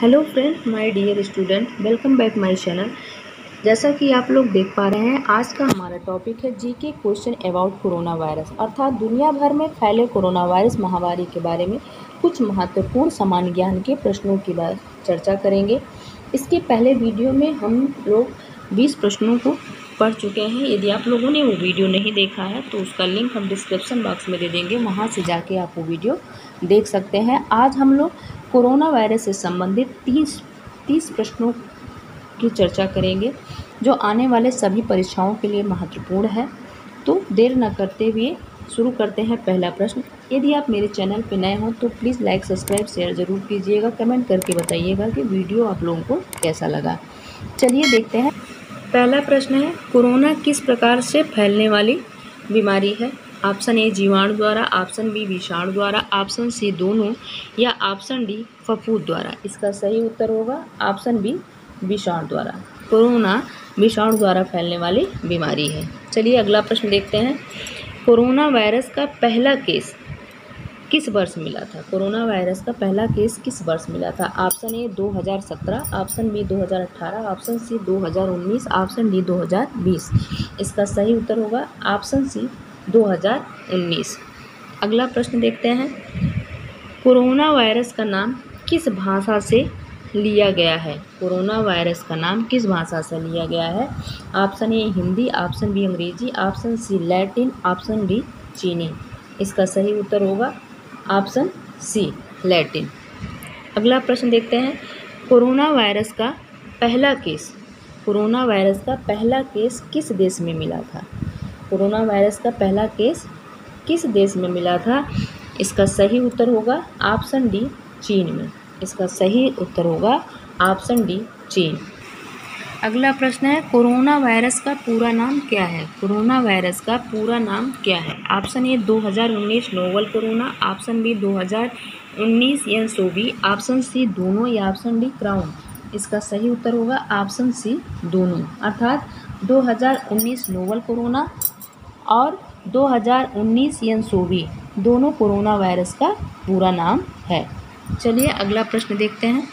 Hello friend, my dear student, welcome back my channel. जैसा कि आप लोग देख पा रहे हैं, आज का हमारा टॉपिक है GK question about corona virus, अर्थात दुनिया भर में फैले कोरोना वायरस महामारी के बारे में कुछ महत्वपूर्ण सामान्य ज्ञान के प्रश्नों की चर्चा करेंगे। इसके पहले वीडियो में हम लोग 20 प्रश्नों को पढ़ चुके हैं। यदि आप लोगों ने वो वीडियो नहीं देखा है तो उसका लिंक हम डिस्क्रिप्शन बॉक्स में दे देंगे, वहाँ से जाके आप वो वीडियो देख सकते हैं। आज हम लोग कोरोना वायरस से संबंधित 30 प्रश्नों की चर्चा करेंगे जो आने वाले सभी परीक्षाओं के लिए महत्वपूर्ण है। तो देर न करते हुए शुरू करते हैं। पहला प्रश्न, यदि आप मेरे चैनल पर नए हों तो प्लीज़ लाइक, सब्सक्राइब, शेयर ज़रूर कीजिएगा। कमेंट करके बताइएगा कि वीडियो आप लोगों को कैसा लगा। चलिए देखते हैं। पहला प्रश्न है, कोरोना किस प्रकार से फैलने वाली बीमारी है? ऑप्शन ए जीवाणु द्वारा, ऑप्शन बी विषाणु द्वारा, ऑप्शन सी दोनों, या ऑप्शन डी फफूंद द्वारा। इसका सही उत्तर होगा ऑप्शन बी विषाणु द्वारा। कोरोना विषाणु द्वारा फैलने वाली बीमारी है। चलिए अगला प्रश्न देखते हैं। कोरोना वायरस का पहला केस किस वर्ष मिला था? कोरोना वायरस का पहला केस किस वर्ष मिला था? Option A 2017, option B 2018, option C 2019, option D 2020। इसका सही उत्तर होगा ऑप्शन सी 2019। अगला प्रश्न देखते हैं। कोरोना वायरस का नाम किस भाषा से लिया गया है? कोरोना वायरस का नाम किस भाषा से लिया गया है? Option A Hindi, option B अंग्रेजी, option C Latin, option D चीनी। इसका सही उत्तर होगा ऑप्शन सी लैटिन। अगला प्रश्न देखते हैं। कोरोना वायरस का पहला केस किस देश में मिला था? कोरोना वायरस का पहला केस किस देश में मिला था? इसका सही उत्तर होगा ऑप्शन डी चीन में। इसका सही उत्तर होगा ऑप्शन डी चीन। अगला प्रश्न है, कोरोना वायरस का पूरा नाम क्या है? कोरोना वायरस का पूरा नाम क्या है? Option A 2019 novel corona, option B 2019 nCoV, option C दोनों, या ऑप्शन डी क्राउन। इसका सही उत्तर होगा ऑप्शन सी दोनों, अर्थात 2019 नोवल कोरोना और 2019 एनसोवी दोनों कोरोना वायरस का पूरा नाम है। चलिए अगला प्रश्न देखते हैं।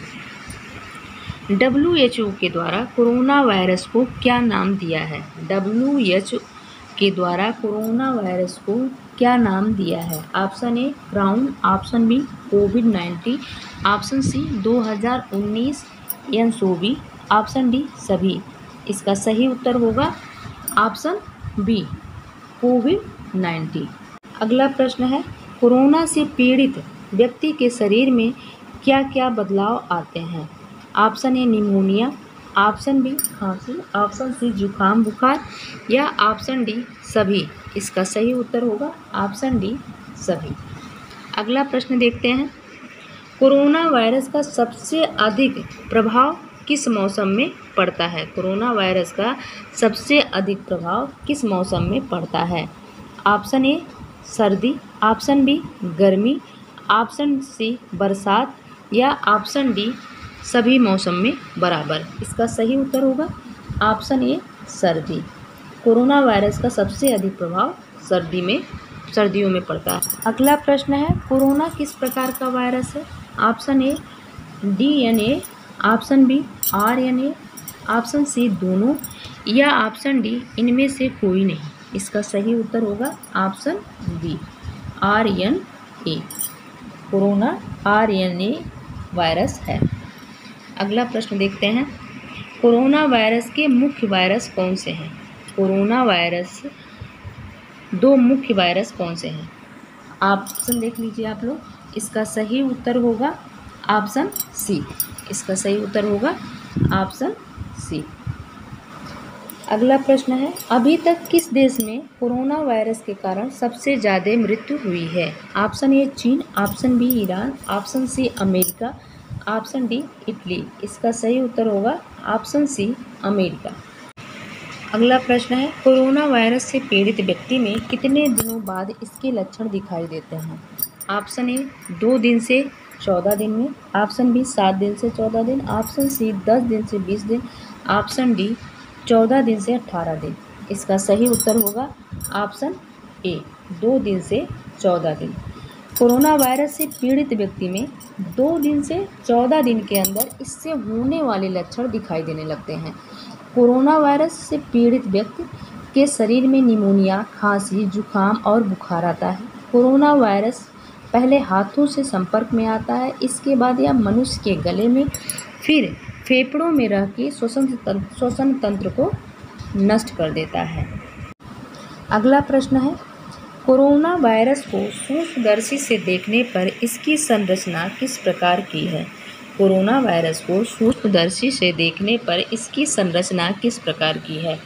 WHO के द्वारा कोरोना वायरस को क्या नाम दिया है? WHO के द्वारा कोरोना वायरस को क्या नाम दिया है? Option A crown, option B COVID, option C 2019 nCoV, option D सभी। इसका सही उत्तर होगा ऑप्शन बी कोविड-19। अगला प्रश्न है, कोरोना से पीड़ित व्यक्ति के शरीर में क्या क्या बदलाव आते हैं? Option A pneumonia, option B खांसी, ऑप्शन सी जुकाम बुखार, या ऑप्शन डी सभी। इसका सही उत्तर होगा ऑप्शन डी सभी। अगला प्रश्न देखते हैं। कोरोना वायरस का सबसे अधिक प्रभाव किस मौसम में पड़ता है? कोरोना वायरस का सबसे अधिक प्रभाव किस मौसम में पड़ता है? ऑप्शन ए सर्दी, ऑप्शन बी गर्मी, ऑप्शन सी बरसात, या ऑप्शन डी सभी मौसम में बराबर। इसका सही उत्तर होगा ऑप्शन ए सर्दी। कोरोना वायरस का सबसे अधिक प्रभाव सर्दियों में पड़ता है। अगला प्रश्न है, कोरोना किस प्रकार का वायरस है? Option A DNA, option B RNA, option C दोनों, या ऑप्शन डी इनमें से कोई नहीं। इसका सही उत्तर होगा option B RNA। Corona RNA virus है। अगला प्रश्न देखते हैं। कोरोना वायरस के मुख्य वायरस कौन से हैं? कोरोना वायरस दो मुख्य वायरस कौन से हैं? ऑप्शन देख लीजिए आप लोग। इसका सही उत्तर होगा ऑप्शन सी। इसका सही उत्तर होगा ऑप्शन सी। अगला प्रश्न है, अभी तक किस देश में कोरोना वायरस के कारण सबसे ज़्यादा मृत्यु हुई है? ऑप्शन ए चीन, option B Iran, option C America, option D Italy. इसका सही उत्तर होगा ऑप्शन सी अमेरिका। अगला प्रश्न है, कोरोना वायरस से पीड़ित व्यक्ति में कितने दिनों बाद इसके लक्षण दिखाई देते हैं? ऑप्शन ए 2 दिन से 14 दिन में, ऑप्शन बी 7 दिन से 14 दिन, ऑप्शन सी 10 दिन से 20 दिन, ऑप्शन डी 14 दिन से 18 दिन। इसका सही उत्तर होगा ऑप्शन ए 2 दिन से 14 दिन। कोरोना वायरस से पीड़ित व्यक्ति में 2 दिन से 14 दिन के अंदर इससे होने वाले लक्षण दिखाई देने लगते हैं। कोरोना वायरस से पीड़ित व्यक्ति के शरीर में निमोनिया, खांसी, जुकाम और बुखार आता है। कोरोना वायरस पहले हाथों से संपर्क में आता है, इसके बाद यह मनुष्य के गले में, फिर फेफड़ों में रह के श्वसन तंत्र को नष्ट कर देता है। अगला प्रश्न है, कोरोना वायरस को सूक्ष्मदर्शी से देखने पर इसकी संरचना किस प्रकार की है? कोरोना वायरस को सूक्ष्मदर्शी से देखने पर इसकी संरचना किस प्रकार की है?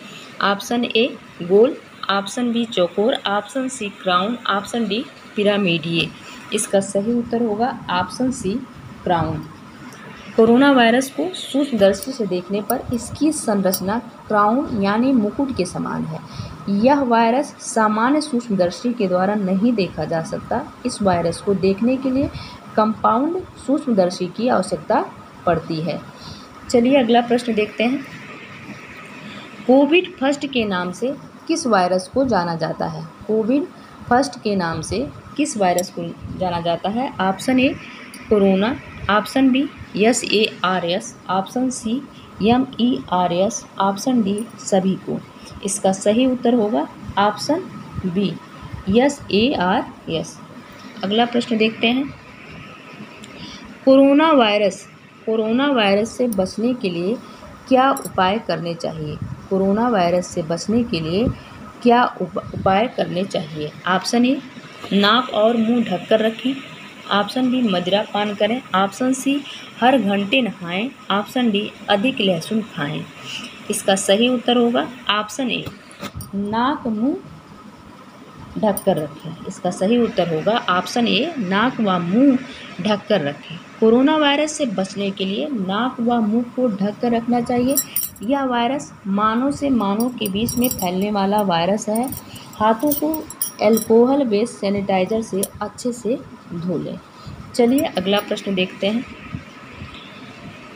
ऑप्शन ए गोल, ऑप्शन बी चौकोर, option C crown, option D पिरामिडीय। इसका सही उत्तर होगा option C crown. Corona virus को सूक्ष्मदर्शी से देखने पर इसकी संरचना क्राउन यानी मुकुट के समान है। यह वायरस सामान्य सूक्ष्मदर्शी के द्वारा नहीं देखा जा सकता। इस वायरस को देखने के लिए कंपाउंड सूक्ष्मदर्शी की आवश्यकता पड़ती है। चलिए अगला प्रश्न देखते हैं। कोविड फर्स्ट के नाम से किस वायरस को जाना जाता है? कोविड फर्स्ट के नाम से किस वायरस को जाना जाता है? Option A corona, option B SARS, option C MERS, option D सभी को। इसका सही उत्तर होगा ऑप्शन बी SARS। अगला प्रश्न देखते हैं। कोरोना वायरस से बचने के लिए क्या उपाय करने चाहिए? कोरोना वायरस से बचने के लिए क्या उपाय करने चाहिए? ऑप्शन ए नाक और मुंह ढककर रखें, ऑप्शन बी मदिरा पान करें, ऑप्शन सी हर घंटे नहाएं, ऑप्शन डी अधिक लहसुन खाएं। इसका सही उत्तर होगा ऑप्शन ए नाक मुंह ढककर रखें। इसका सही उत्तर होगा ऑप्शन ए नाक व मुंह ढककर रखें। कोरोना वायरस से बचने के लिए नाक व मुंह को ढककर रखना चाहिए। यह वायरस मानव से मानव के बीच में फैलने वाला वायरस है। हाथों को अल्कोहल बेस्ड सैनिटाइजर से अच्छे से धो लें। चलिए अगला प्रश्न देखते हैं।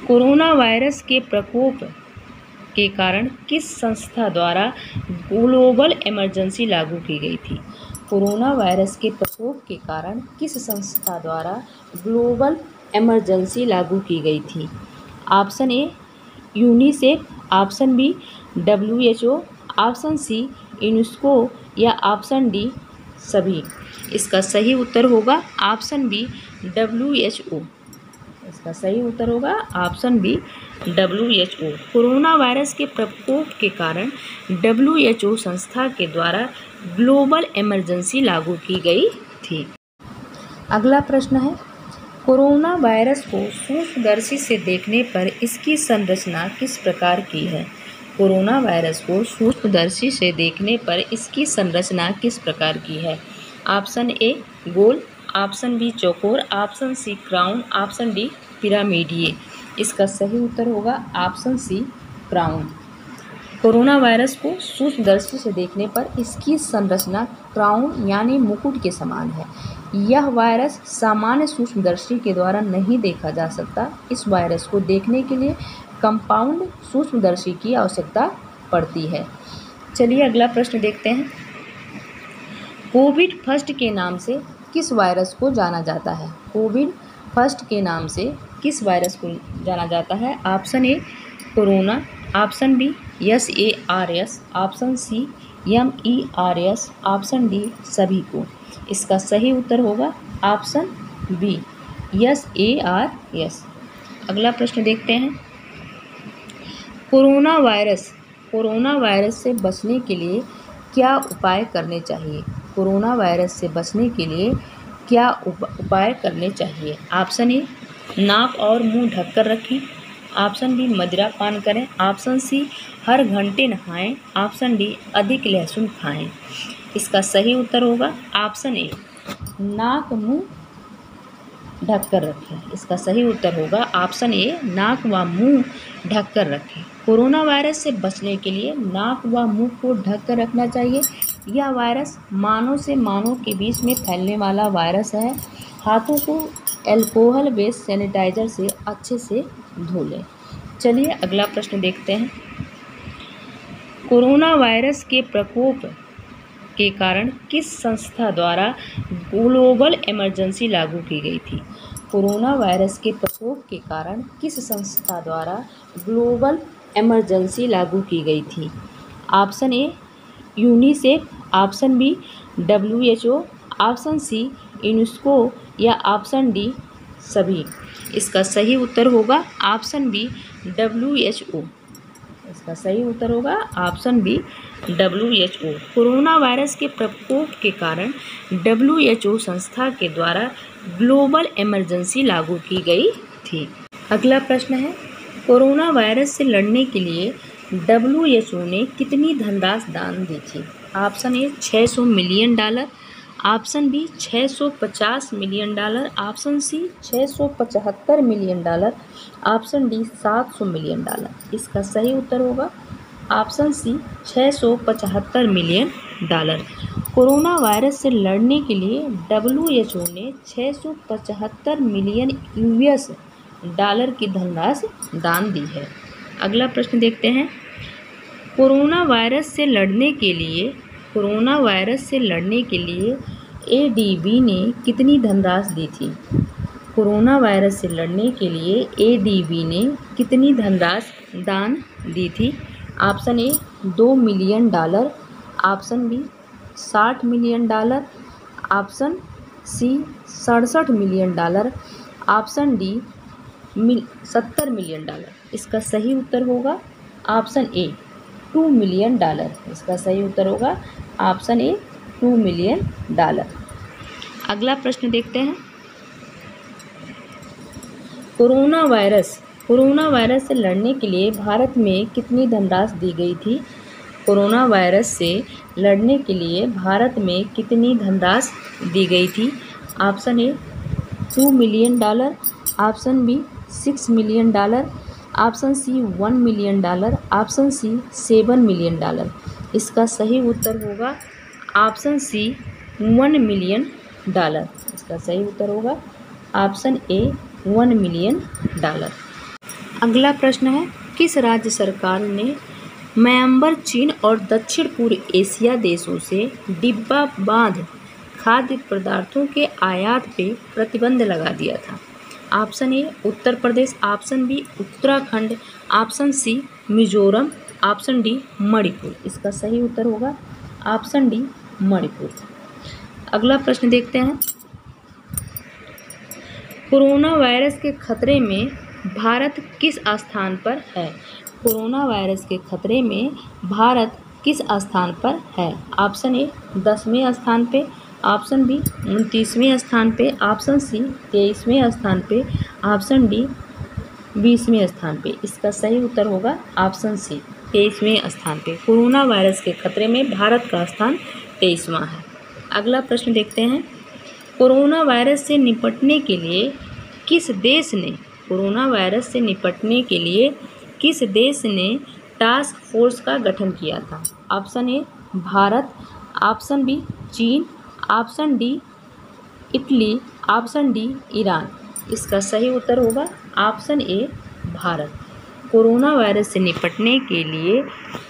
कोरोना वायरस के प्रकोप के कारण किस संस्था द्वारा ग्लोबल इमरजेंसी लागू की गई थी? कोरोना वायरस के प्रकोप के कारण किस संस्था द्वारा ग्लोबल इमरजेंसी लागू की गई थी? Option A UNICEF, option B WHO, option C UNESCO या ऑप्शन डी सभी। इसका सही उत्तर होगा ऑप्शन बी WHO। इसका सही उत्तर होगा option B WHO। Corona virus के प्रकोप के कारण WHO संस्था के द्वारा ग्लोबल इमरजेंसी लागू की गई थी। अगला प्रश्न है, कोरोना वायरस को सूक्ष्मदर्शी से देखने पर इसकी संरचना किस प्रकार की है? कोरोना वायरस को सूक्ष्मदर्शी से देखने पर इसकी संरचना किस प्रकार की है? ऑप्शन ए गोल, ऑप्शन बी चौकोर, option C crown, option D पिरामिडीय। इसका सही उत्तर होगा option C crown. Corona virus को सूक्ष्मदर्शी से देखने पर इसकी संरचना क्राउन यानी मुकुट के समान है। यह वायरस सामान्य सूक्ष्मदर्शी के द्वारा नहीं देखा जा सकता। इस वायरस को देखने के लिए कंपाउंड सूक्ष्मदर्शी की आवश्यकता पड़ती है। चलिए अगला प्रश्न देखते हैं। कोविड फर्स्ट के नाम से किस वायरस को जाना जाता है? कोविड फर्स्ट के नाम से किस वायरस को जाना जाता है? Option A corona, option B SARS, option C MERS, option D सभी को। इसका सही उत्तर होगा ऑप्शन बी SARS। अगला प्रश्न देखते हैं। कोरोना वायरस से बचने के लिए क्या उपाय करने चाहिए? कोरोना वायरस से बचने के लिए क्या उपाय करने चाहिए? ऑप्शन ए नाक और मुंह ढककर रखें, ऑप्शन बी मदिरा पान करें, ऑप्शन सी हर घंटे नहाएं, ऑप्शन डी अधिक लहसुन खाएं। इसका सही उत्तर होगा ऑप्शन ए नाक मुंह ढककर रखें। इसका सही उत्तर होगा ऑप्शन ए नाक व मुंह ढककर रखें। कोरोना वायरस से बचने के लिए नाक व मुंह को ढककर रखना चाहिए। यह वायरस मानव से मानव के बीच में फैलने वाला वायरस है। हाथों को अल्कोहल बेस्ड सैनिटाइजर से अच्छे से धो लें। चलिए अगला प्रश्न देखते हैं। कोरोना वायरस के प्रकोप के कारण किस संस्था द्वारा ग्लोबल इमरजेंसी लागू की गई थी? कोरोना वायरस के प्रकोप के कारण किस संस्था द्वारा ग्लोबल इमरजेंसी लागू की गई थी? Option A UNICEF, option B WHO, option C UNESCO या ऑप्शन डी सभी। इसका सही उत्तर होगा ऑप्शन बी WHO। इसका सही उत्तर होगा option B WHO। Corona virus के प्रकोप के कारण WHO संस्था के द्वारा ग्लोबल इमरजेंसी लागू की गई थी। अगला प्रश्न है, कोरोना वायरस से लड़ने के लिए WHO ने कितनी धनराशि दान दी थी? Option A $600 million, option B $650 million, option C $675 million, option D $700 million. इसका सही उत्तर होगा option C $675 million. Corona virus से लड़ने के लिए WHO ने $675 मिलियन US की धनराशि दान दी है। अगला प्रश्न देखते हैं, कोरोना वायरस से लड़ने के लिए ADB ने कितनी धनराशि दी थी? कोरोना वायरस से लड़ने के लिए ADB ने कितनी धनराशि दान दी थी? Option A $2 million, option B $60 million, option C $67 million, option D $70 million. इसका सही उत्तर होगा ऑप्शन ए $2 मिलियन। इसका सही उत्तर होगा ऑप्शन ए $2 मिलियन। अगला प्रश्न देखते हैं, कोरोना वायरस से लड़ने के लिए भारत में कितनी धनराशि दी गई थी? कोरोना वायरस से लड़ने के लिए भारत में कितनी धनराशि दी गई थी? Option A $2 million, option B $6 million, option C $1 million, option C $7 million. इसका सही उत्तर होगा ऑप्शन सी $1 मिलियन। इसका सही उत्तर होगा ऑप्शन ए $1 मिलियन। अगला प्रश्न है, किस राज्य सरकार ने म्यांमार, चीन और दक्षिण पूर्व एशिया देशों से डिब्बाबंद खाद्य पदार्थों के आयात पे प्रतिबंध लगा दिया था? Option A Uttar Pradesh, option B Uttarakhand, option C Mizoram, option D Manipur. इसका सही उत्तर होगा ऑप्शन डी मणिपुर। अगला प्रश्न देखते हैं, कोरोना वायरस के खतरे में भारत किस स्थान पर है? कोरोना वायरस के खतरे में भारत किस स्थान पर है? ऑप्शन ए 10वें स्थान पे, ऑप्शन बी 29वें स्थान पे, ऑप्शन सी 23वें स्थान पे, ऑप्शन डी 20वें स्थान पे। इसका सही उत्तर होगा ऑप्शन सी 23वें स्थान पे। कोरोना वायरस के खतरे में भारत का स्थान 23वां है। अगला प्रश्न देखते हैं, कोरोना वायरस से निपटने के लिए किस देश ने टास्क फोर्स का गठन किया था? Option A Bharat, option B चीन, option D Italy, option D Iran. इसका सही उत्तर होगा option A Bharat. Corona virus से निपटने के लिए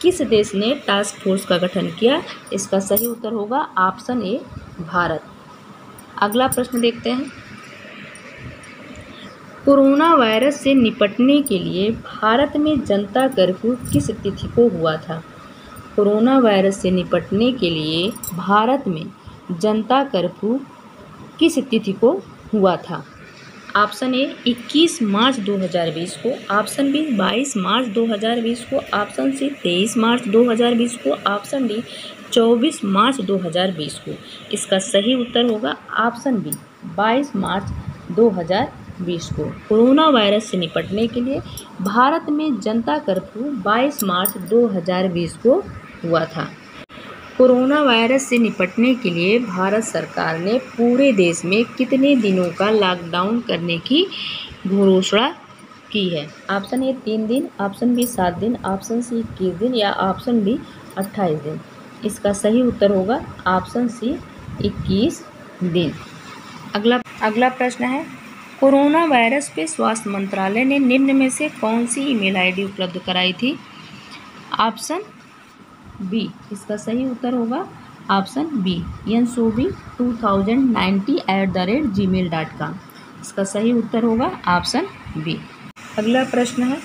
किस देश ने टास्क फोर्स का गठन किया? इसका सही उत्तर होगा ऑप्शन ए भारत। अगला प्रश्न देखते हैं, कोरोना वायरस से निपटने के लिए भारत में जनता कर्फ्यू किस तिथि को हुआ था? कोरोना वायरस से निपटने के लिए भारत में जनता कर्फ्यू किस तिथि को हुआ था? ऑप्शन ए 21 मार्च 2020 को, ऑप्शन बी 22 मार्च 2020 को, ऑप्शन सी 23 मार्च 2020 को, ऑप्शन डी 24 मार्च 2020 को। इसका सही उत्तर होगा ऑप्शन बी 22 मार्च 2020 को। कोरोना वायरस से निपटने के लिए भारत में जनता कर्फ्यू 22 मार्च 2020 को हुआ था। कोरोना वायरस से निपटने के लिए भारत सरकार ने पूरे देश में कितने दिनों का लॉकडाउन करने की घोषणा की है? ऑप्शन ए 3 दिन, ऑप्शन बी 7 दिन, ऑप्शन सी 21 दिन या ऑप्शन डी 28 दिन। इसका सही उत्तर होगा ऑप्शन सी 21 दिन। अगला प्रश्न है, कोरोना वायरस पे स्वास्थ्य मंत्रालय ने निम्न में से कौन सी ईमेल आईडी उपलब्ध कराई थी? ऑप्शन बी, इसका सही उत्तर होगा ऑप्शन बी yansobi2090@gmail.com। इसका सही उत्तर होगा ऑप्शन बी। अगला प्रश्न है,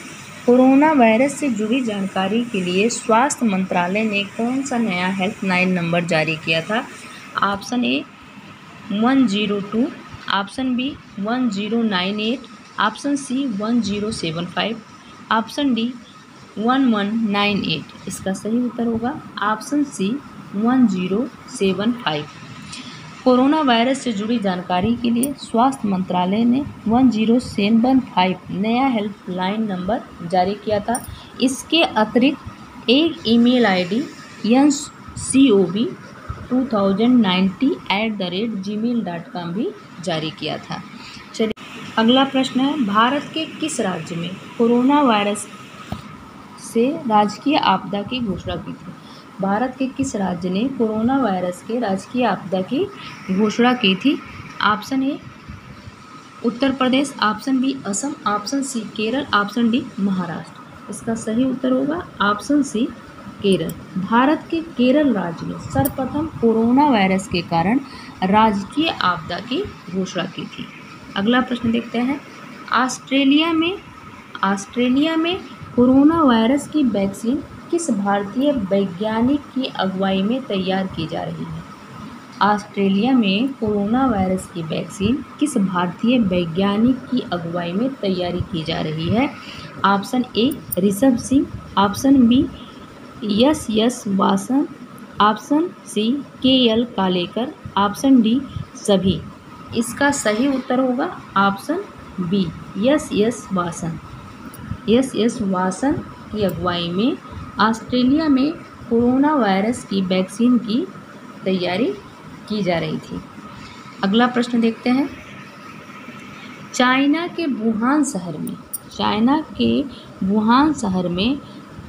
कोरोना वायरस से जुड़ी जानकारी के लिए स्वास्थ्य मंत्रालय ने कौन सा नया हेल्पलाइन नंबर जारी किया था? Option A 102, option B 1098, option C 1075, option D 1198। इसका सही उत्तर होगा ऑप्शन सी 1075। कोरोना वायरस से जुड़ी जानकारी के लिए स्वास्थ्य मंत्रालय ने 1075 नया हेल्पलाइन नंबर जारी किया था। इसके अतिरिक्त एक ईमेल आईडी yansobi2090@gmail.com भी जारी किया था। चलिए अगला प्रश्न है, भारत के किस राज्य में कोरोना वायरस से राजकीय आपदा की घोषणा की थी? भारत के किस राज्य ने कोरोना वायरस के राजकीय आपदा की घोषणा की थी? Option A Uttar Pradesh, option B Assam, option C Kerala, option D Maharashtra. इसका सही उत्तर होगा ऑप्शन सी केरल। भारत के केरल राज्य ने सर्वप्रथम कोरोना वायरस के कारण राजकीय आपदा की घोषणा की थी। अगला प्रश्न देखते हैं, ऑस्ट्रेलिया में कोरोना वायरस की वैक्सीन किस भारतीय वैज्ञानिक की अगुवाई में तैयार की जा रही है? ऑस्ट्रेलिया में कोरोना वायरस की वैक्सीन किस भारतीय वैज्ञानिक की अगुवाई में तैयारी की जा रही है? Option A Rishabh Singh, option B S Vasan, option C KL Kalekar, option D सभी। इसका सही उत्तर होगा option B S Vasan. S Vasan की अगुवाई में ऑस्ट्रेलिया में कोरोना वायरस की वैक्सीन की तैयारी की जा रही थी। अगला प्रश्न देखते हैं, चाइना के वुहान शहर में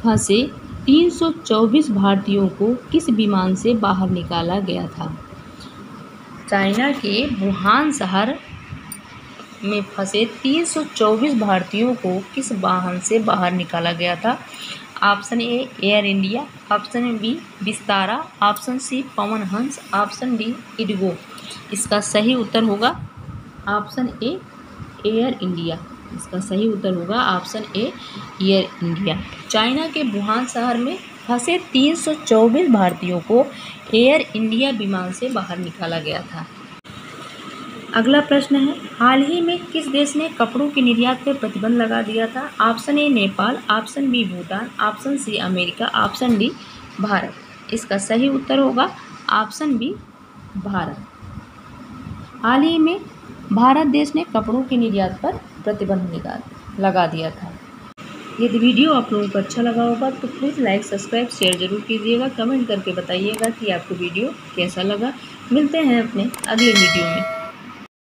फंसे 324 भारतीयों को किस विमान से बाहर निकाला गया था? चाइना के वुहान शहर में फंसे 324 भारतीयों को किस वाहन से बाहर निकाला गया था? Option A Air India, option B Vistara, option C Pawan Hans, option D Indigo. इसका सही उत्तर होगा ऑप्शन ए एयर इंडिया। इसका सही उत्तर होगा option A Air India. China के वुहान शहर में फंसे 324 भारतीयों को एयर इंडिया विमान से बाहर निकाला गया था। अगला प्रश्न है, हाल ही में किस देश ने कपड़ों के निर्यात पर प्रतिबंध लगा दिया था? Option A Nepal, option B Bhutan, option C America, option D Bharat. इसका सही उत्तर होगा ऑप्शन बी भारत। हाल ही में भारत देश ने कपड़ों के निर्यात पर प्रतिबंध लगा दिया था। यदि वीडियो आप लोगों को अच्छा लगा होगा तो प्लीज़ लाइक, सब्सक्राइब, शेयर जरूर कीजिएगा। कमेंट करके बताइएगा कि आपको वीडियो कैसा लगा। मिलते हैं अपने अगले वीडियो में।